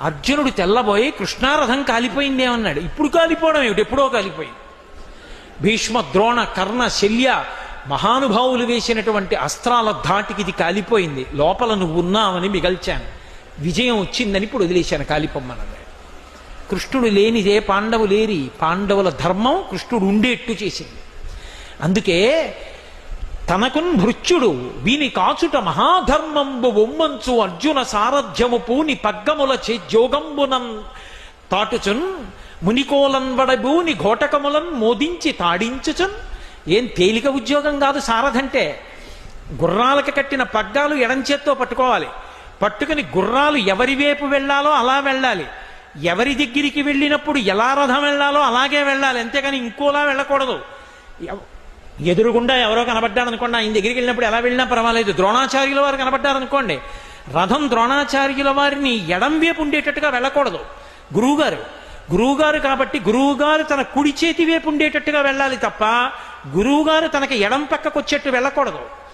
అర్జునుడు తెల్లబోయి కృష్ణారథం కాలిపోయిందేమన్నాడు. ఇప్పుడు కాలిపోవడం ఏమిటి, ఎప్పుడో కాలిపోయింది. భీష్మ ద్రోణ కర్ణ శల్య మహానుభావులు వేసినటువంటి అస్త్రాల ధాటికి ఇది కాలిపోయింది. లోపల నువ్వు ఉన్నావని మిగల్చాను, విజయం వచ్చిందని ఇప్పుడు వదిలేశాను కాలిపోమ్మన్నది. కృష్ణుడు లేనిదే పాండవులేరి, పాండవుల ధర్మం కృష్ణుడు ఉండేట్టు చేసింది. అందుకే తనకున్ భృత్యుడు వీని కాచుట మహాధర్మంబు ఒమ్మంచు అర్జున సారథ్యము పూని పగ్గముల చేజోగంబునం తాటుచున్ మునికోలన్ వడబూని ఘోటకములన్ మోదించి తాడించుచున్. ఏం తేలిక ఉద్యోగం కాదు సారథంటే. గుర్రాలకు కట్టిన పగ్గాలు ఎడంచేత్తో పట్టుకోవాలి, పట్టుకుని గుర్రాలు ఎవరి వైపు వెళ్ళాలో అలా వెళ్ళాలి, ఎవరి దగ్గరికి వెళ్ళినప్పుడు ఎలా రథం వెళ్ళాలో అలాగే వెళ్ళాలి, అంతేగాని ఇంకోలా వెళ్ళకూడదు. ఎదురుగుండా ఎవరో కనబడ్డారనుకోండి, ఆయన దగ్గరికి వెళ్ళినప్పుడు ఎలా వెళ్ళినా పర్వాలేదు. ద్రోణాచార్యుల వారు కనబడ్డారనుకోండి, రథం ద్రోణాచార్యుల వారిని ఎడం వైపు ఉండేటట్టుగా వెళ్ళకూడదు. గురువుగారు కాబట్టి గురువుగారు తన కుడి చేతి వైపు ఉండేటట్టుగా వెళ్ళాలి తప్ప గురువుగారు తనకి ఎడం పక్కకు వచ్చేట్టు వెళ్ళకూడదు.